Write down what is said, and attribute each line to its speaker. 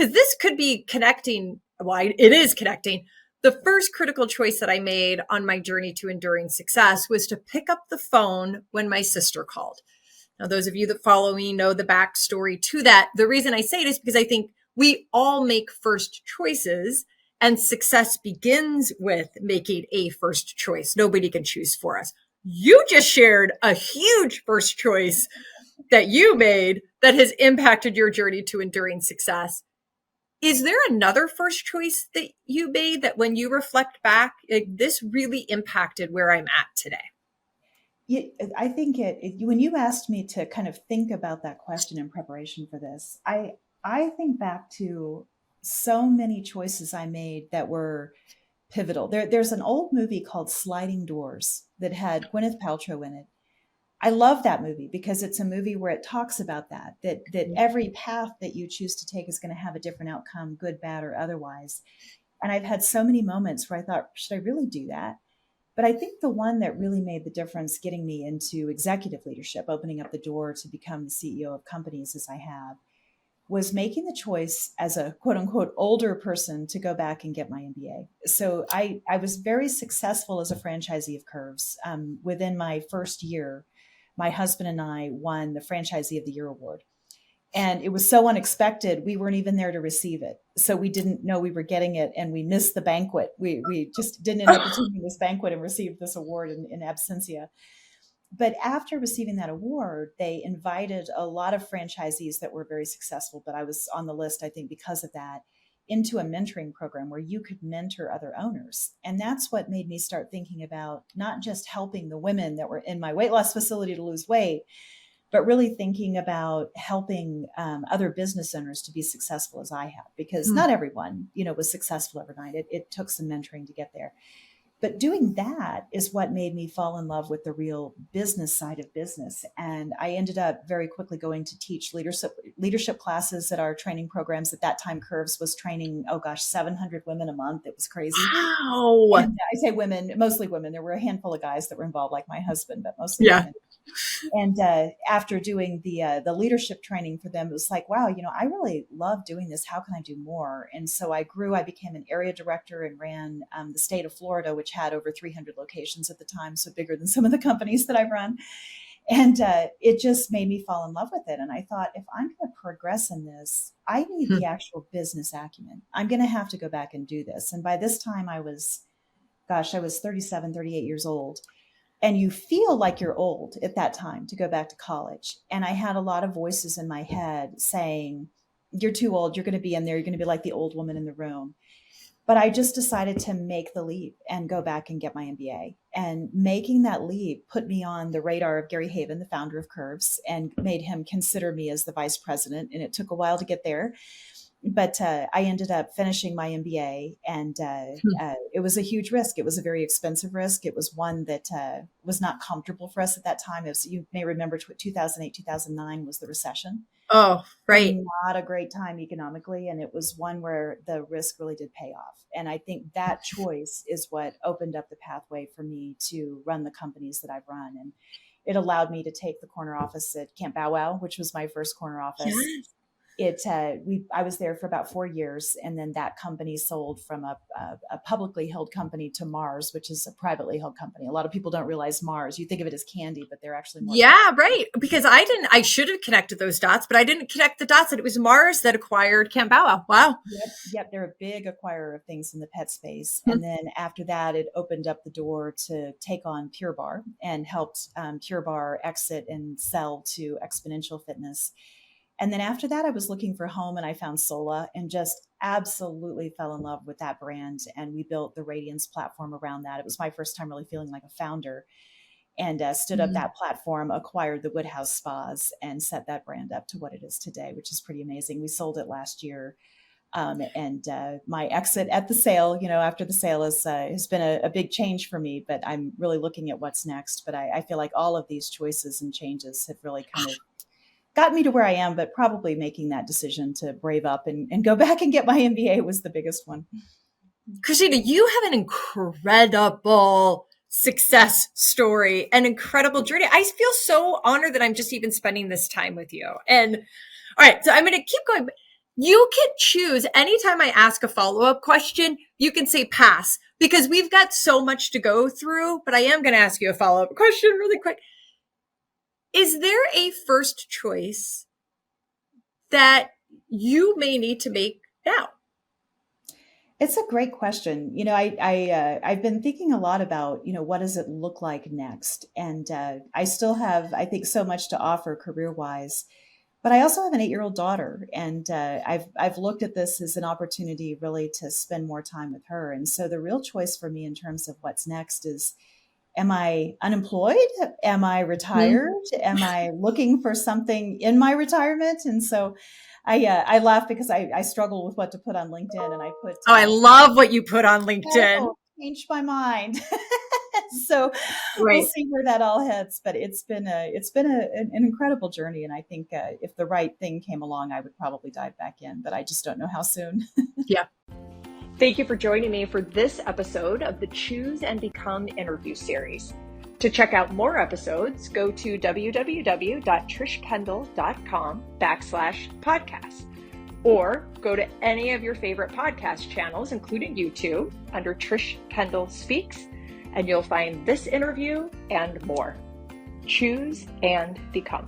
Speaker 1: because this could be connecting. Well, it is connecting. The first critical choice that I made on my journey to enduring success was to pick up the phone when my sister called. Now, those of you that follow me know the backstory to that. The reason I say it is because I think we all make first choices, and success begins with making a first choice. Nobody can choose for us. You just shared a huge first choice that you made that has impacted your journey to enduring success. Is there another first choice that you made that when you reflect back, this really impacted where I'm at today?
Speaker 2: Yeah, I think when you asked me to kind of think about that question in preparation for this, I think back to so many choices I made that were pivotal. There's an old movie called Sliding Doors that had Gwyneth Paltrow in it. I love that movie because it's a movie where it talks about that every path that you choose to take is going to have a different outcome, good, bad, or otherwise. And I've had so many moments where I thought, should I really do that? But I think the one that really made the difference getting me into executive leadership, opening up the door to become the CEO of companies as I have, was making the choice as a quote unquote older person to go back and get my MBA. So I was very successful as a franchisee of Curves. Within my first year, my husband and I won the Franchisee of the Year award. And it was so unexpected. We weren't even there to receive it. So we didn't know we were getting it, and we missed the banquet. We just didn't end up attending this banquet and received this award in absentia. But after receiving that award, they invited a lot of franchisees that were very successful, but I was on the list, I think, because of that, into a mentoring program where you could mentor other owners. And that's what made me start thinking about not just helping the women that were in my weight loss facility to lose weight, but really thinking about helping other business owners to be successful as I have, because not everyone, was successful overnight. It took some mentoring to get there. But doing that is what made me fall in love with the real business side of business. And I ended up very quickly going to teach leadership classes at our training programs. At that time, Curves was training, 700 women a month. It was crazy.
Speaker 1: Wow.
Speaker 2: And I say women, mostly women. There were a handful of guys that were involved, like my husband, but mostly
Speaker 1: Yeah.
Speaker 2: women. And after doing the leadership training for them, it was like, wow, I really love doing this. How can I do more? And so I grew. I became an area director and ran the state of Florida, which had over 300 locations at the time, so bigger than some of the companies that I've run. And it just made me fall in love with it. And I thought, if I'm going to progress in this, I need the actual business acumen. I'm going to have to go back and do this. And by this time, I was 37, 38 years old. And you feel like you're old at that time to go back to college. And I had a lot of voices in my head saying, you're too old. You're going to be in there. You're going to be like the old woman in the room. But I just decided to make the leap and go back and get my MBA. And making that leap put me on the radar of Gary Haven, the founder of Curves, and made him consider me as the vice president. And it took a while to get there. But I ended up finishing my MBA, and it was a huge risk. It was a very expensive risk. It was one that was not comfortable for us at that time. You may remember 2008, 2009 was the recession.
Speaker 1: Oh, right.
Speaker 2: Not a great time economically. And it was one where the risk really did pay off. And I think that choice is what opened up the pathway for me to run the companies that I've run. And it allowed me to take the corner office at Camp Bow Wow, which was my first corner office.
Speaker 1: Yes.
Speaker 2: I was there for about 4 years, and then that company sold from a publicly held company to Mars, which is a privately held company. A lot of people don't realize Mars. You think of it as candy, but they're actually more.
Speaker 1: Yeah, right. Because I should have connected those dots, but I didn't connect the dots that it was Mars that acquired Camp Bow Wow. Wow.
Speaker 2: Yep. They're a big acquirer of things in the pet space. And then after that, it opened up the door to take on Pure Barre and helped Pure Barre exit and sell to Exponential Fitness. And then after that, I was looking for home, and I found Sola and just absolutely fell in love with that brand. And we built the Radiance platform around that. It was my first time really feeling like a founder, and stood up that platform, acquired the Woodhouse Spas, and set that brand up to what it is today, which is pretty amazing. We sold it last year. And my exit at the sale, after the sale has been a big change for me, but I'm really looking at what's next. But I feel like all of these choices and changes have really kind of got me to where I am, but probably making that decision to brave up and go back and get my MBA was the biggest one.
Speaker 1: Christina, you have an incredible success story, an incredible journey. I feel so honored that I'm just even spending this time with you. And all right, so I'm going to keep going. You can choose anytime I ask a follow-up question, you can say pass because we've got so much to go through, but I am going to ask you a follow-up question really quick. Is there a first choice that you may need to make now?
Speaker 2: It's a great question. I've been thinking a lot about, what does it look like next? And I still have, I think, so much to offer career-wise. But I also have an 8-year-old daughter, and I've looked at this as an opportunity really to spend more time with her. And so the real choice for me in terms of what's next is, am I unemployed? Am I retired? Am I looking for something in my retirement? And so I laugh because I struggle with what to put on LinkedIn, and I put
Speaker 1: I love what you put on LinkedIn.
Speaker 2: Changed my mind. So we'll see where that all heads. But it's been an incredible journey, and I think if the right thing came along, I would probably dive back in. But I just don't know how soon.
Speaker 1: Yeah. Thank you for joining me for this episode of the Choose and Become interview series. To check out more episodes, go to www.trishkendall.com/podcast, or go to any of your favorite podcast channels, including YouTube, under Trish Kendall Speaks, and you'll find this interview and more. Choose and become.